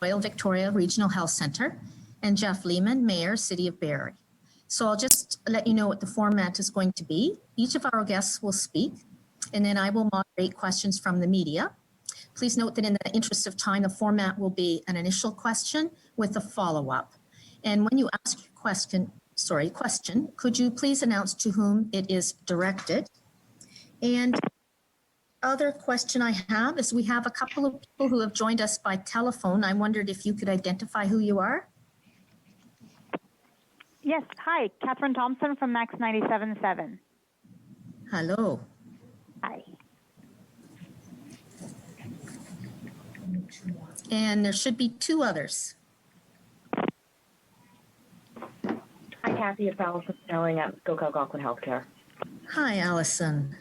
Royal Victoria Regional Health Centre, and Jeff Lehman, Mayor, City of Barrie. So I'll just let you know what the format is going to be. Each of our guests will speak, and then I will moderate questions from the media. Please note that in the interest of time, the format will be an initial question with a follow-up. And when you ask your question, could you please announce to whom it is directed? And other question I have is we have a couple of people who have joined us by telephone. I wondered if you could identify who you are. Yes, hi, Catherine Thompson from Max 97.7. Hello. Hi. And there should be two others. Hi, Kathy. It's Allison Snelling at Simcoe Algonquin Healthcare. Hi, Allison.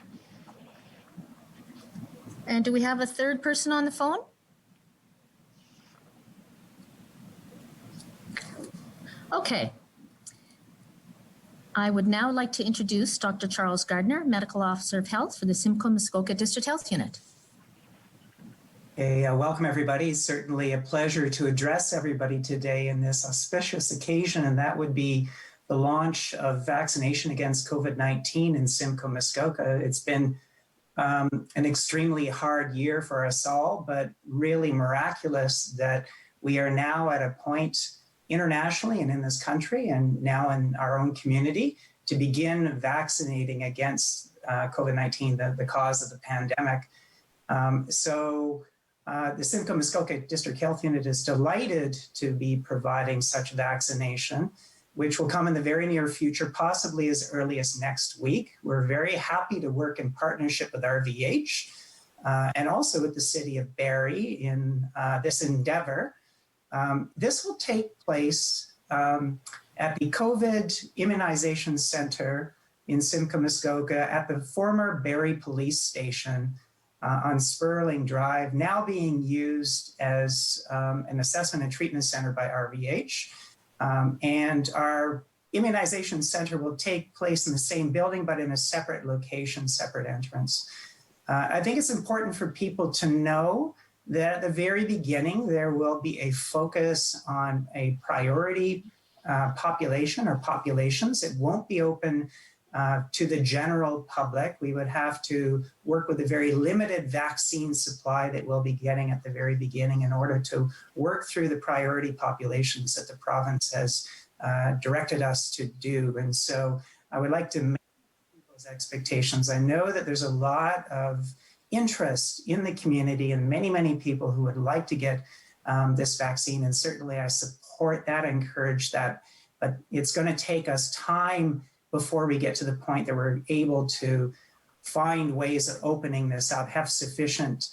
And do we have a third person on the phone? Okay. I would now like to introduce Dr. Charles Gardner, Medical Officer of Health for the Simcoe Muskoka District Health Unit. Hey, welcome everybody. It's certainly a pleasure to address everybody today in this auspicious occasion, and that would be the launch of vaccination against COVID-19 in Simcoe Muskoka. It's been an extremely hard year for us all, but really miraculous that we are now at a point internationally and in this country and now in our own community to begin vaccinating against COVID-19, the cause of the pandemic. The Simcoe Muskoka District Health Unit is delighted to be providing such vaccination, which will come in the very near future, possibly as early as next week. We're very happy to work in partnership with RVH and also with the City of Barrie in this endeavor. This will take place at the COVID Immunization Center in Simcoe Muskoka at the former Barrie Police Station on Sperling Drive, now being used as an assessment and treatment center by RVH. And our immunization center will take place in the same building, but in a separate location, separate entrance. I think it's important for people to know that at the very beginning, there will be a focus on a priority population or populations. It won't be open to the general public. We would have to work with a very limited vaccine supply that we'll be getting at the very beginning in order to work through the priority populations that the province has directed us to do. And so I would like to manage people's expectations. I know that there's a lot of interest in the community and many, many people who would like to get this vaccine. And certainly I support that, encourage that, but it's going to take us time before we get to the point that we're able to find ways of opening this up, have sufficient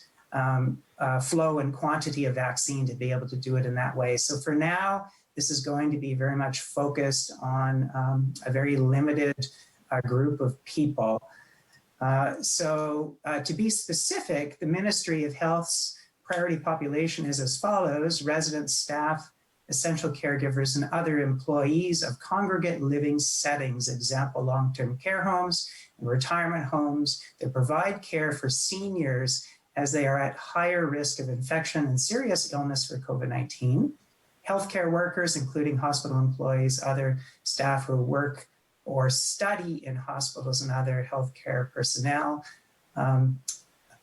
flow and quantity of vaccine to be able to do it in that way. So for now, this is going to be very much focused on a very limited group of people. To be specific, the Ministry of Health's priority population is as follows: residents, staff, essential caregivers, and other employees of congregate living settings, example, long-term care homes and retirement homes that provide care for seniors as they are at higher risk of infection and serious illness for COVID-19. Healthcare workers, including hospital employees, other staff who work or study in hospitals and other healthcare personnel,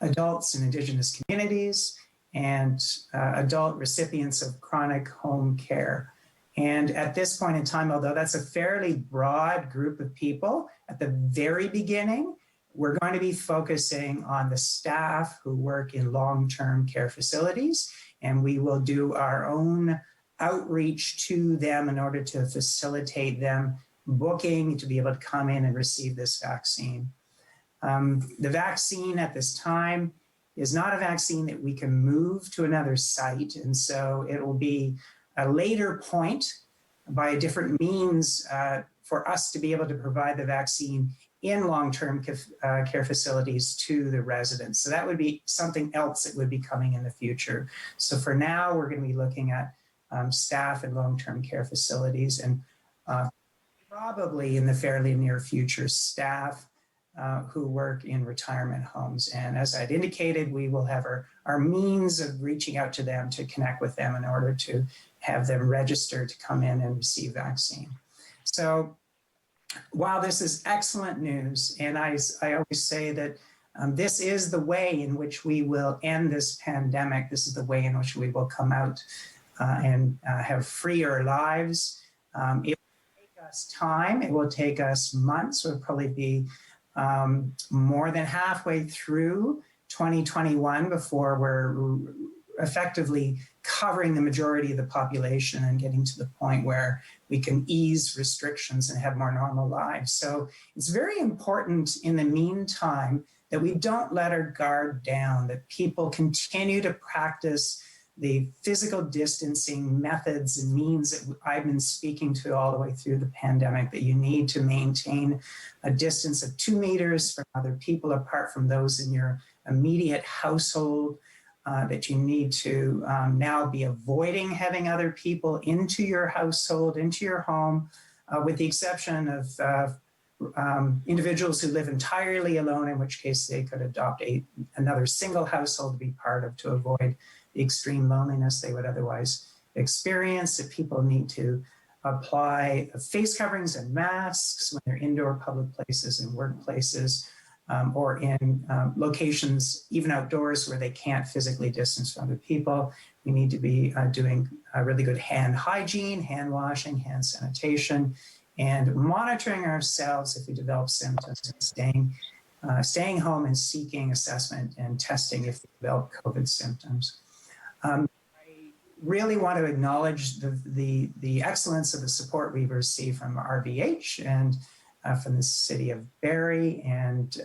adults in Indigenous communities, and adult recipients of chronic home care. And at this point in time, although that's a fairly broad group of people, at the very beginning, we're going to be focusing on the staff who work in long-term care facilities, and we will do our own outreach to them in order to facilitate them booking to be able to come in and receive this vaccine. The vaccine at this time is not a vaccine that we can move to another site. And so it will be a later point by a different means for us to be able to provide the vaccine in long-term care facilities to the residents. So that would be something else that would be coming in the future. So for now, we're going to be looking at staff in long-term care facilities and probably in the fairly near future, staff who work in retirement homes. And as I'd indicated, we will have our means of reaching out to them to connect with them in order to have them register to come in and receive vaccine. So while this is excellent news, and I always say that this is the way in which we will end this pandemic. This is the way in which we will come out and have freer lives. It will take us time. It will take us months. We'll probably be more than halfway through 2021 before we're effectively covering the majority of the population and getting to the point where we can ease restrictions and have more normal lives. So it's very important in the meantime that we don't let our guard down, that people continue to practice the physical distancing methods and means that I've been speaking to all the way through the pandemic, that you need to maintain a distance of 2 meters from other people apart from those in your immediate household, that you need to now be avoiding having other people into your household, into your home, with the exception of individuals who live entirely alone, in which case they could adopt another single household to be part of to avoid the extreme loneliness they would otherwise experience. That people need to apply face coverings and masks when they're indoor public places and workplaces, or in locations, even outdoors, where they can't physically distance from other people. We need to be doing really good hand hygiene, hand washing, hand sanitation, and monitoring ourselves if we develop symptoms, and staying home and seeking assessment and testing if we develop COVID symptoms. I really want to acknowledge the excellence of the support we've received from RVH and from the city of Barrie, and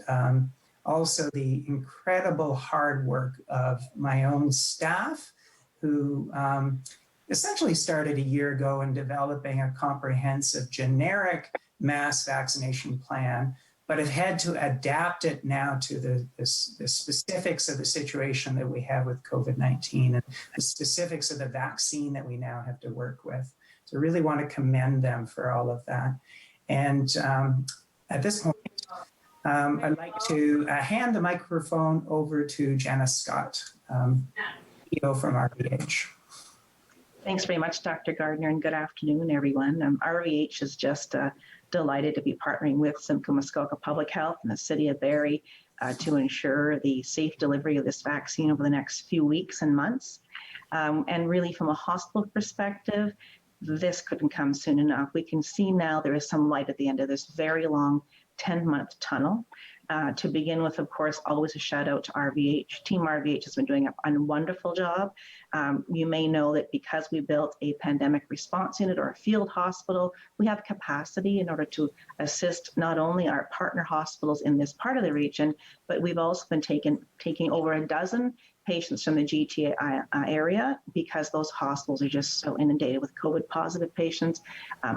also the incredible hard work of my own staff, who essentially started a year ago in developing a comprehensive generic mass vaccination plan, but have had to adapt it now to the specifics of the situation that we have with COVID-19 and the specifics of the vaccine that we now have to work with. So I really want to commend them for all of that. And at this point, I'd like to hand the microphone over to Janice Scott, CEO from RVH. Thanks very much, Dr. Gardner, and good afternoon, everyone. RVH is just delighted to be partnering with Simcoe Muskoka Public Health and the City of Barrie to ensure the safe delivery of this vaccine over the next few weeks and months. And really, from a hospital perspective, this couldn't come soon enough. We can see now there is some light at the end of this very long 10-month tunnel. To begin with, of course, always a shout out to RVH. Team RVH has been doing a wonderful job. You may know that because we built a pandemic response unit or a field hospital, we have capacity in order to assist not only our partner hospitals in this part of the region, but we've also been taking over a dozen patients from the GTA area, because those hospitals are just so inundated with COVID positive patients,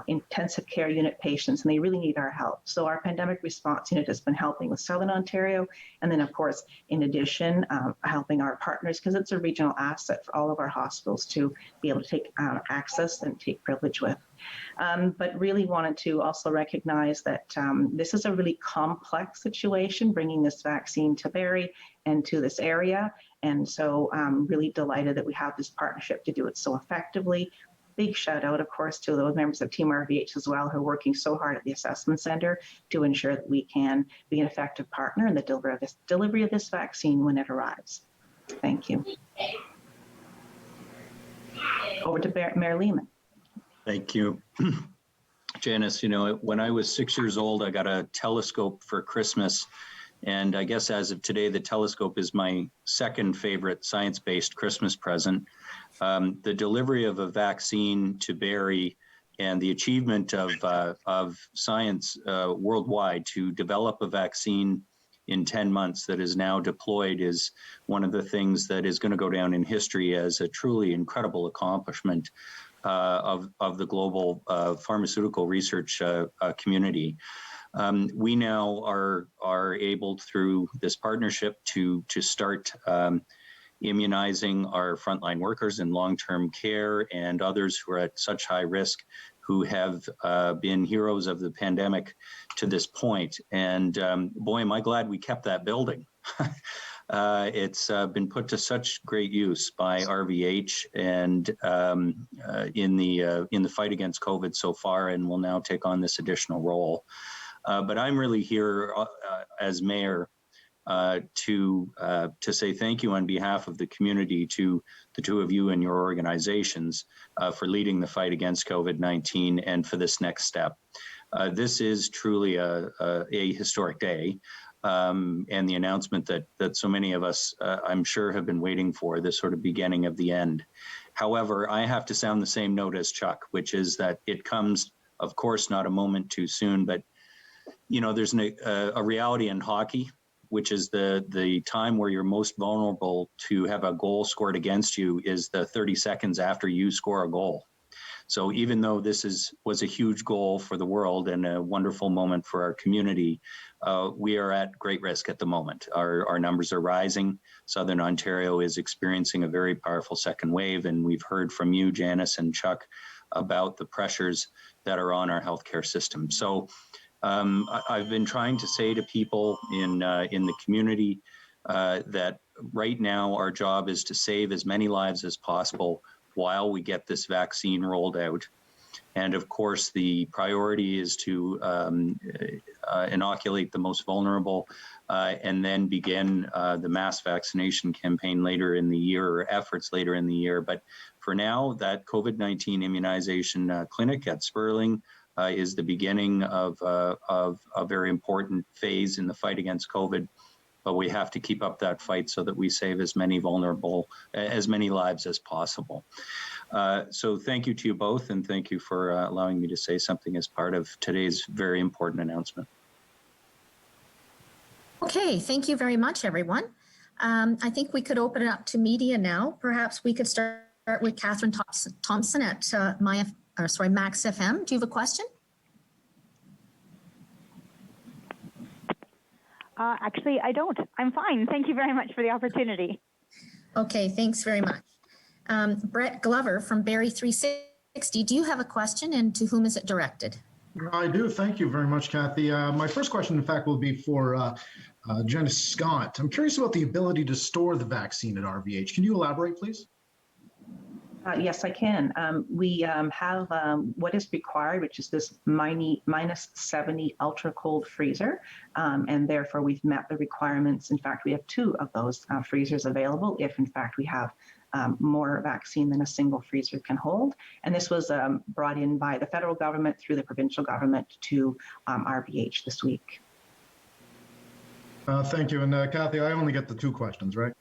intensive care unit patients, and they really need our help. So our pandemic response unit has been helping with Southern Ontario, and then of course, in addition, helping our partners, because it's a regional asset for all of our hospitals to be able to take access and take privilege with. But really wanted to also recognize that this is a really complex situation, bringing this vaccine to Barrie and to this area. And so really delighted that we have this partnership to do it so effectively. Big shout out, of course, to those members of Team RVH as well, who are working so hard at the assessment center to ensure that we can be an effective partner in the delivery of this vaccine when it arrives. Thank you. Over to Mayor Lehman. Thank you. Janice, you know, when I was 6 years old, I got a telescope for Christmas. And I guess as of today, the telescope is my second favorite science-based Christmas present. The delivery of a vaccine to Barrie and the achievement of science worldwide to develop a vaccine in 10 months that is now deployed is one of the things that is going to go down in history as a truly incredible accomplishment of the global pharmaceutical research community. We now are able, through this partnership, to start immunizing our frontline workers in long-term care and others who are at such high risk who have been heroes of the pandemic to this point. And boy, am I glad we kept that building. It's been put to such great use by RVH and in the fight against COVID so far, and will now take on this additional role. But I'm really here as mayor to say thank you on behalf of the community to the two of you and your organizations for leading the fight against COVID-19 and for this next step. This is truly a historic day. And the announcement that so many of us, I'm sure, have been waiting for, this sort of beginning of the end. However, I have to sound the same note as Chuck, which is that it comes, of course, not a moment too soon, but you know, there's a reality in hockey, which is the time where you're most vulnerable to have a goal scored against you is the 30 seconds after you score a goal. So even though this was a huge goal for the world and a wonderful moment for our community, we are at great risk at the moment. Our numbers are rising. Southern Ontario is experiencing a very powerful second wave, and we've heard from you, Janice and Chuck, about the pressures that are on our healthcare system. So I've been trying to say to people in the community that right now our job is to save as many lives as possible while we get this vaccine rolled out. And of course, the priority is to inoculate the most vulnerable and then begin the mass vaccination campaign later in the year, or efforts later in the year. But for now, that COVID-19 immunization clinic at Sperling is the beginning of a very important phase in the fight against COVID. But we have to keep up that fight so that we save as many lives as possible. So thank you to you both, and thank you for allowing me to say something as part of today's very important announcement. Okay, thank you very much, everyone. I think we could open it up to media now. Perhaps we could start with Catherine Thompson at Max FM. Do you have a question? Actually, I don't. I'm fine. Thank you very much for the opportunity. Okay, thanks very much. Brett Glover from Barrie 360, do you have a question, and to whom is it directed? I do. Thank you very much, Kathy. My first question, in fact, will be for Janice Scott. I'm curious about the ability to store the vaccine at RVH. Can you elaborate, please? Yes, I can. We have what is required, which is this minus 70 ultra cold freezer, and therefore we've met the requirements. In fact, we have 2 of those freezers available if, in fact, we have more vaccine than a single freezer can hold. And this was brought in by the federal government through the provincial government to RVH this week. Thank you. And Kathy, I only get the 2 questions, right?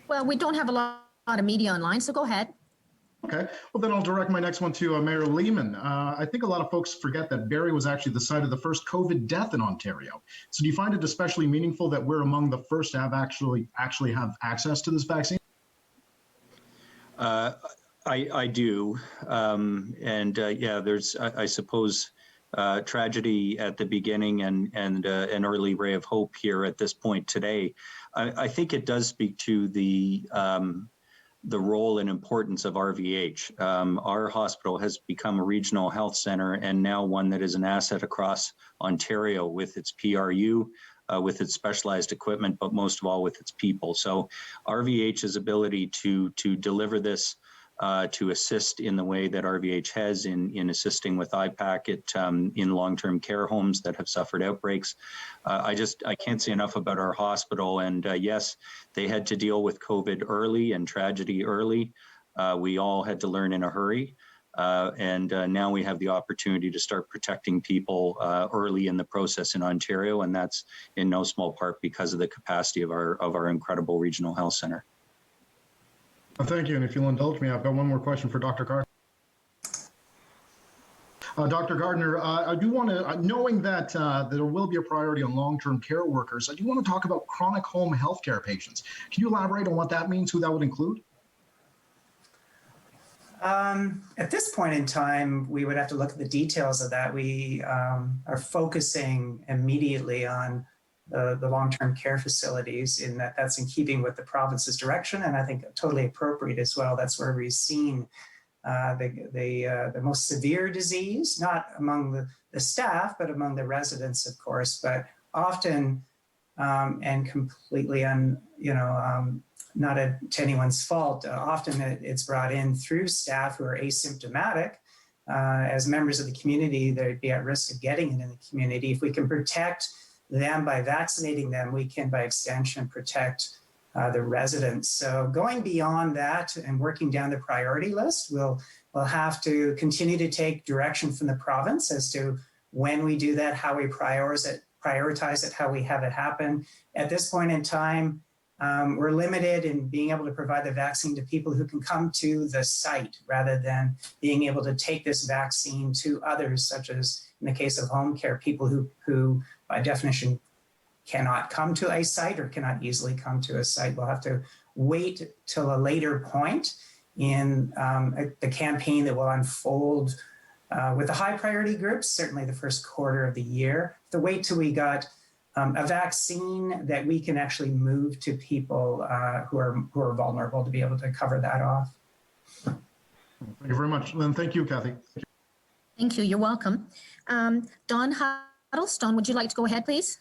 Well, we don't have a lot of media online, so go ahead. Okay. Well, then I'll direct my next one to Mayor Lehman. I think a lot of folks forget that Barrie was actually the site of the first COVID death in Ontario. So do you find it especially meaningful that we're among the first to have actually have access to this vaccine? I do. Yeah, there's, I suppose, tragedy at the beginning and an early ray of hope here at this point today. I think it does speak to the role and importance of RVH. Our hospital has become a regional health center, and now one that is an asset across Ontario with its PRU, with its specialized equipment, but most of all with its people. So RVH's ability to deliver this, to assist in the way that RVH has in assisting with IPAC in long-term care homes that have suffered outbreaks. I can't say enough about our hospital. And yes, they had to deal with COVID early and tragedy early. We all had to learn in a hurry. And now we have the opportunity to start protecting people early in the process in Ontario. And that's in no small part because of the capacity of our incredible regional health center. Thank you. And if you'll indulge me, I've got one more question for Dr. Gardner. Dr. Gardner, I do want to, knowing that there will be a priority on long-term care workers, I do want to talk about chronic home healthcare patients. Can you elaborate on what that means, who that would include? At this point in time, we would have to look at the details of that. We are focusing immediately on the long-term care facilities, in that's in keeping with the province's direction, and I think totally appropriate as well. That's where we've seen the most severe disease, not among the staff, but among the residents, of course, but often and completely not to anyone's fault. Often it's brought in through staff who are asymptomatic. As members of the community, they'd be at risk of getting it in the community. If we can protect them by vaccinating them, we can, by extension, protect the residents. So going beyond that and working down the priority list, we'll have to continue to take direction from the province as to when we do that, how we prioritize it, how we have it happen. At this point in time, we're limited in being able to provide the vaccine to people who can come to the site rather than being able to take this vaccine to others, such as in the case of home care, people who by definition cannot come to a site or cannot easily come to a site. We'll have to wait till a later point in the campaign that will unfold with the high priority groups, certainly the first quarter of the year. To wait till we got a vaccine that we can actually move to people who are vulnerable to be able to cover that off. Thank you very much. Then thank you, Kathy. Thank you. You're welcome. Dawn Huddleston, would you like to go ahead, please?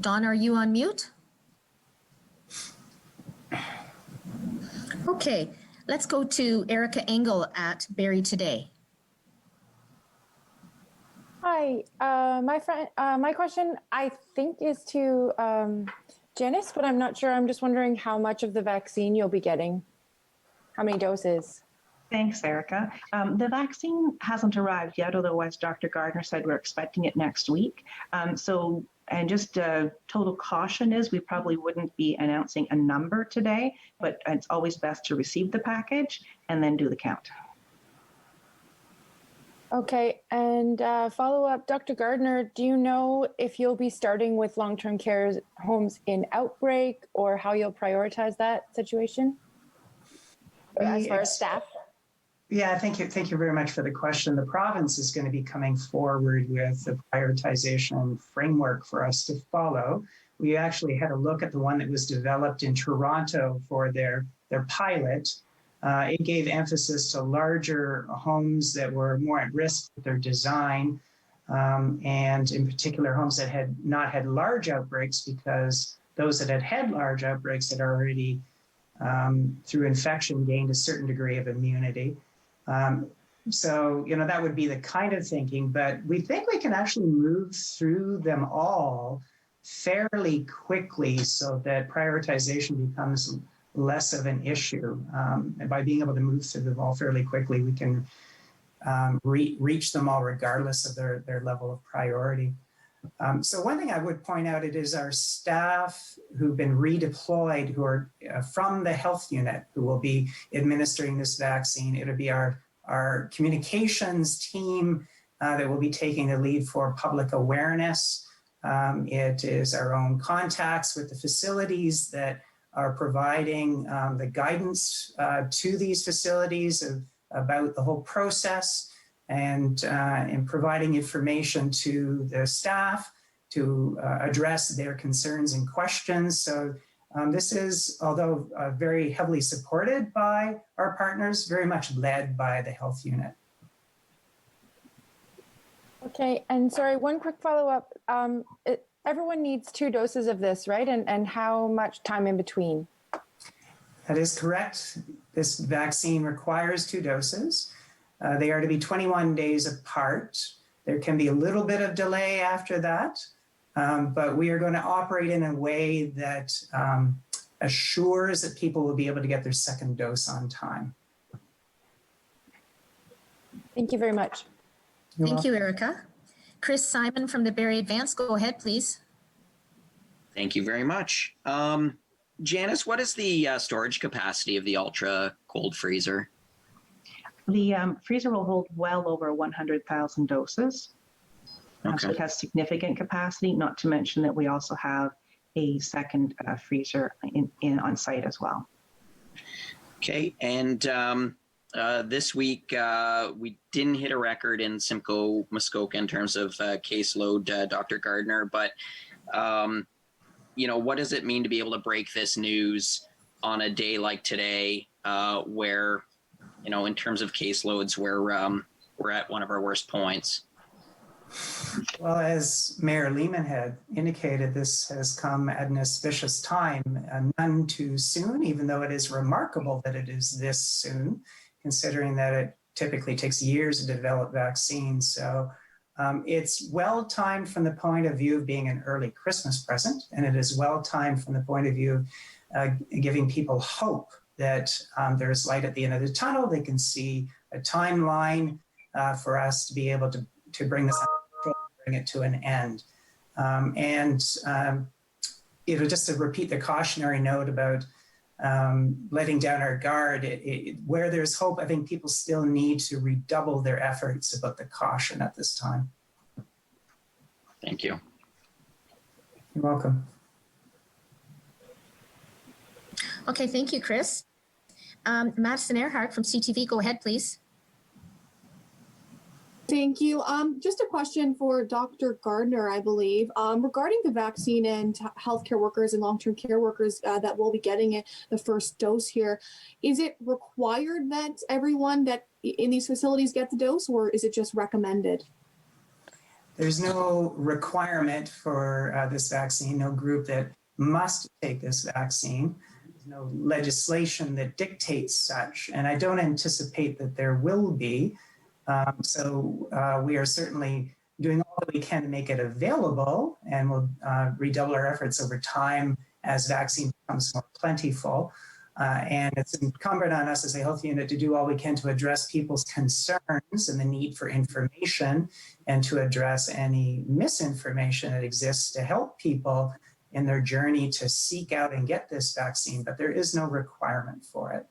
Dawn, are you on mute? Okay, let's go to Erica Engel at Barrie Today. Hi, my question I think is to Janice, but I'm not sure. I'm just wondering how much of the vaccine you'll be getting. How many doses? Thanks, Erica. The vaccine hasn't arrived yet, although as Dr. Gardner said, we're expecting it next week. And just total caution is we probably wouldn't be announcing a number today, but it's always best to receive the package and then do the count. Okay, and follow up, Dr. Gardner, do you know if you'll be starting with long-term care homes in outbreak or how you'll prioritize that situation as far as staff? Yeah, thank you very much for the question. The province is going to be coming forward with the prioritization framework for us to follow. We actually had a look at the one that was developed in Toronto for their pilot. It gave emphasis to larger homes that were more at risk with their design, and in particular homes that had not had large outbreaks, because those that had large outbreaks had already, through infection, gained a certain degree of immunity. So, that would be the kind of thinking, but we think we can actually move through them all fairly quickly so that prioritization becomes less of an issue. And by being able to move through them all fairly quickly, we can reach them all regardless of their level of priority. So one thing I would point out, it is our staff who've been redeployed, who are from the health unit, who will be administering this vaccine. It'll be our communications team that will be taking the lead for public awareness. It is our own contacts with the facilities that are providing the guidance to these facilities about the whole process, and providing information to the staff to address their concerns and questions. So this is, although very heavily supported by our partners, very much led by the health unit. Okay, and sorry, one quick follow-up. Everyone needs 2 doses of this, right? And how much time in between? That is correct. This vaccine requires 2 doses. They are to be 21 days apart. There can be a little bit of delay after that, but we are going to operate in a way that assures that people will be able to get their second dose on time. Thank you very much. Thank you, Erica. Chris Simon from the Barrie Advance, go ahead, please. Thank you very much. Janice, what is the storage capacity of the ultra cold freezer? The freezer will hold well over 100,000 doses. Okay. So it has significant capacity, not to mention that we also have a second freezer on site as well. Okay, and this week we didn't hit a record in Simcoe, Muskoka in terms of caseload, Dr. Gardner, but what does it mean to be able to break this news on a day like today, where, you know, in terms of caseloads, we're at one of our worst points. Well, as Mayor Lehman had indicated, this has come at an auspicious time, none too soon, even though it is remarkable that it is this soon, considering that it typically takes years to develop vaccines. So it's well timed from the point of view of being an early Christmas present, and it is well timed from the point of view of giving people hope that there's light at the end of the tunnel. They can see a timeline for us to be able to bring this bring it to an end. Just to repeat the cautionary note about letting down our guard, where there's hope, I think people still need to redouble their efforts about the caution at this time. Thank you. You're welcome. Okay, thank you, Chris. Madison Earhart from CTV, go ahead, please. Thank you. Just a question for Dr. Gardner, I believe, regarding the vaccine and healthcare workers and long-term care workers that will be getting it, the first dose here. Is it required that everyone that in these facilities get the dose, or is it just recommended? There's no requirement for this vaccine, no group that must take this vaccine. There's no legislation that dictates such, and I don't anticipate that there will be. We are certainly doing all that we can to make it available, and we'll redouble our efforts over time as vaccine becomes more plentiful. And it's incumbent on us as a health unit to do all we can to address people's concerns and the need for information, and to address any misinformation that exists to help people in their journey to seek out and get this vaccine, but there is no requirement for it.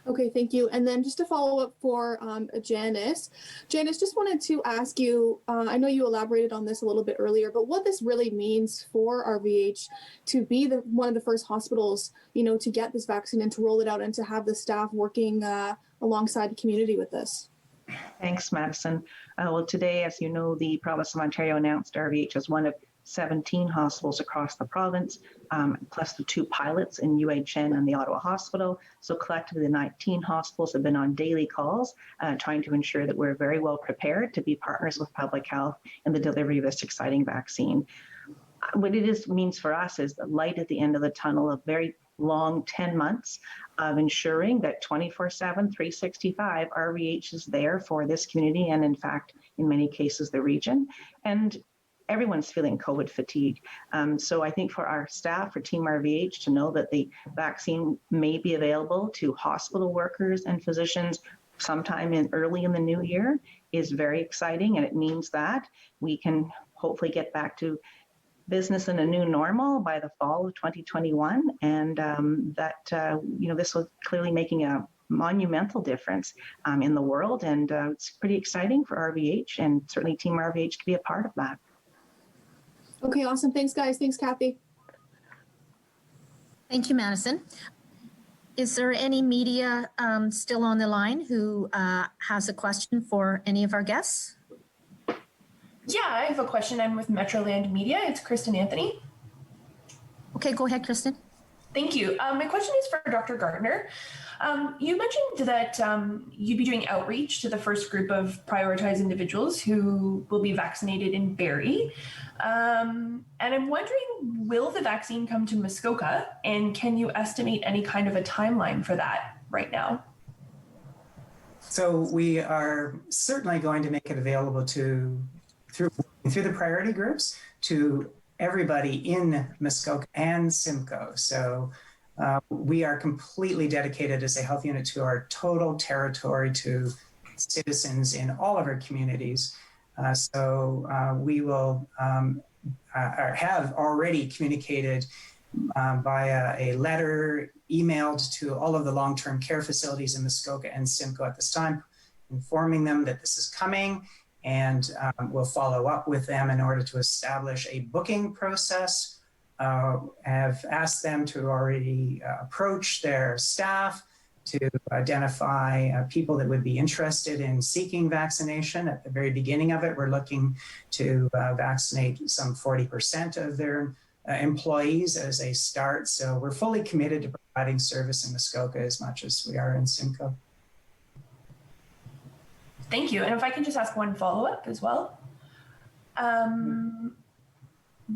Okay, thank you. And then just to follow up for Janice. Janice, just wanted to ask you, I know you elaborated on this a little bit earlier, but what this really means for RVH to be one of the first hospitals, to get this vaccine and to roll it out and to have the staff working alongside the community with this. Thanks, Madison. Well, today, as you know, the province of Ontario announced RVH as one of 17 hospitals across the province, plus the 2 pilots in UHN and the Ottawa Hospital. So collectively, the 19 hospitals have been on daily calls, trying to ensure that we're very well prepared to be partners with public health in the delivery of this exciting vaccine. What it means for us is the light at the end of the tunnel, a very long 10 months of ensuring that 24/7, 365, RVH is there for this community and, in fact, in many cases, the region. And everyone's feeling COVID fatigue. So I think for our staff, for Team RVH, to know that the vaccine may be available to hospital workers and physicians sometime early in the new year is very exciting. And it means that we can hopefully get back to business in a new normal by the fall of 2021. And this was clearly making a monumental difference in the world. And it's pretty exciting for RVH, and certainly Team RVH to be a part of that. Okay, awesome. Thanks, guys. Thanks, Kathy. Thank you, Madison. Is there any media still on the line who has a question for any of our guests? Yeah, I have a question. I'm with Metroland Media. It's Kristen Anthony. Okay, go ahead, Kristen. Thank you. My question is for Dr. Gardner. You mentioned that you'd be doing outreach to the first group of prioritized individuals who will be vaccinated in Barrie. And I'm wondering, will the vaccine come to Muskoka? And can you estimate any kind of a timeline for that right now? So we are certainly going to make it available through the priority groups to everybody in Muskoka and Simcoe. So we are completely dedicated as a health unit to our total territory, to citizens in all of our communities. We will have already communicated via a letter emailed to all of the long-term care facilities in Muskoka and Simcoe at this time, informing them that this is coming, and we'll follow up with them in order to establish a booking process. Have asked them to already approach their staff to identify people that would be interested in seeking vaccination. At the very beginning of it, we're looking to vaccinate some 40% of their employees as they start. So we're fully committed to providing service in Muskoka as much as we are in Simcoe. Thank you. And if I can just ask one follow-up as well.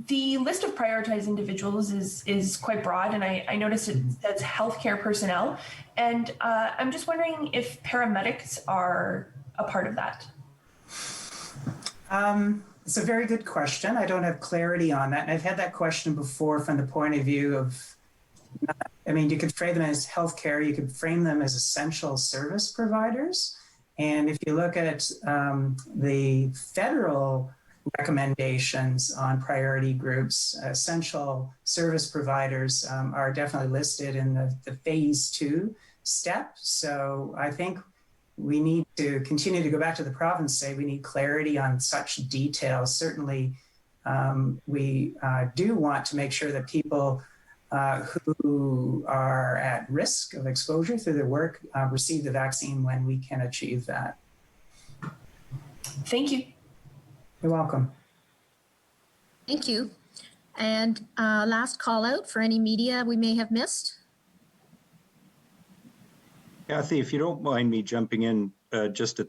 The list of prioritized individuals is quite broad, and I noticed it says healthcare personnel. And I'm just wondering if paramedics are a part of that. It's a very good question. I don't have clarity on that. And I've had that question before from the point of view of, I mean, you could frame them as healthcare, you could frame them as essential service providers. And if you look at the federal recommendations on priority groups, essential service providers are definitely listed in the phase 2 step. So I think we need to continue to go back to the province, say we need clarity on such details. Certainly, we do want to make sure that people who are at risk of exposure through their work receive the vaccine when we can achieve that. Thank you. You're welcome. Thank you. And last call out for any media we may have missed. Kathy, if you don't mind me jumping in just at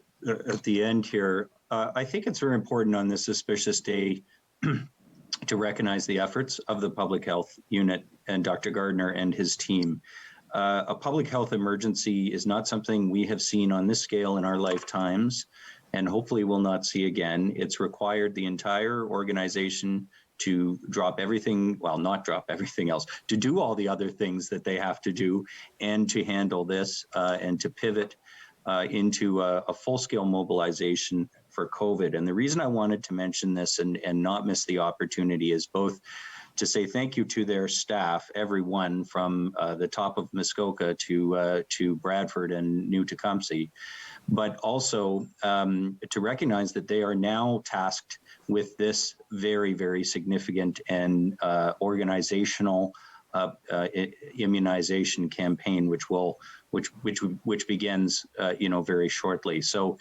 the end here, I think it's very important on this auspicious day to recognize the efforts of the public health unit and Dr. Gardner and his team. A public health emergency is not something we have seen on this scale in our lifetimes, and hopefully will not see again. It's required the entire organization to drop everything, well, not drop everything else, to do all the other things that they have to do and to handle this and to pivot into a full-scale mobilization for COVID. And the reason I wanted to mention this and not miss the opportunity is both to say thank you to their staff, everyone from the top of Muskoka to Bradford and New Tecumseh, but also to recognize that they are now tasked with this very, very significant and organizational immunization campaign, which begins very shortly. So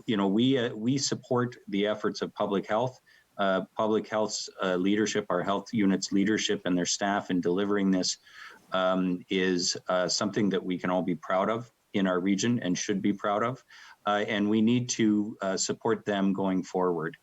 we support the efforts of public health. Public health's leadership, our health unit's leadership and their staff in delivering this is something that we can all be proud of in our region and should be proud of. And we need to support them going forward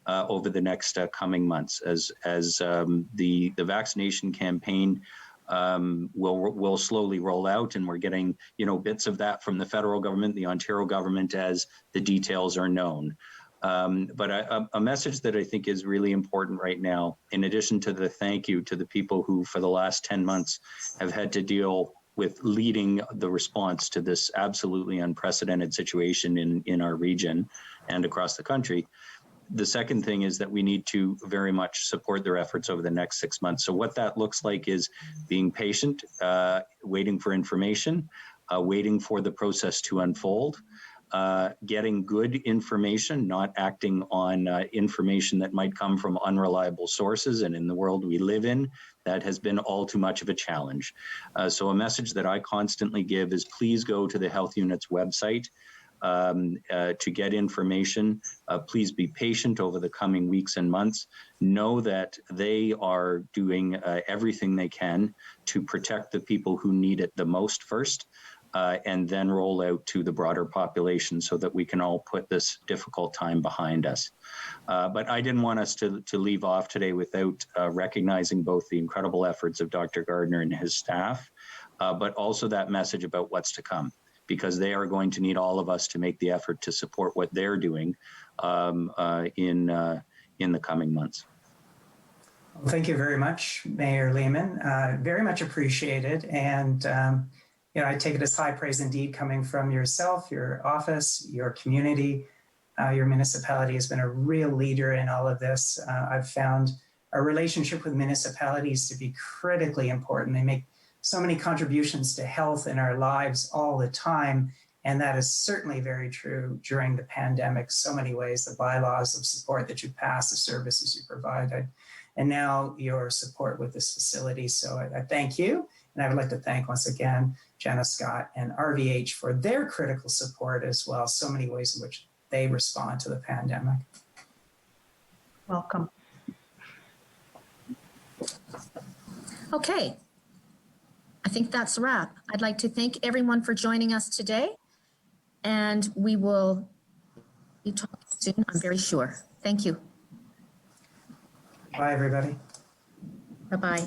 over the next coming months as the vaccination campaign will slowly roll out, and we're getting bits of that from the federal government, the Ontario government, as the details are known. But a message that I think is really important right now, in addition to the thank you to the people who for the last 10 months have had to deal with leading the response to this absolutely unprecedented situation in our region and across the country. The second thing is that we need to very much support their efforts over the next 6 months. So what that looks like is being patient, waiting for information, waiting for the process to unfold, getting good information, not acting on information that might come from unreliable sources. And in the world we live in, that has been all too much of a challenge. So a message that I constantly give is please go to the health unit's website to get information. Please be patient over the coming weeks and months. Know that they are doing everything they can to protect the people who need it the most first, and then roll out to the broader population so that we can all put this difficult time behind us. But I didn't want us to leave off today without recognizing both the incredible efforts of Dr. Gardner and his staff, but also that message about what's to come, because they are going to need all of us to make the effort to support what they're doing in the coming months. Well, thank you very much, Mayor Lehman. Very much appreciated. And I take it as high praise indeed coming from yourself, your office, your community. Your municipality has been a real leader in all of this. I've found our relationship with municipalities to be critically important. They make so many contributions to health in our lives all the time. And that is certainly very true during the pandemic. So many ways, the bylaws of support that you pass, the services you provide, and now your support with this facility. So I thank you. And I would like to thank once again, Jenna Scott and RVH for their critical support as well. So many ways in which they respond to the pandemic. Welcome. Okay. I think that's a wrap. I'd like to thank everyone for joining us today, and we will be talking soon, I'm very sure. Thank you. Bye, everybody. Bye-bye.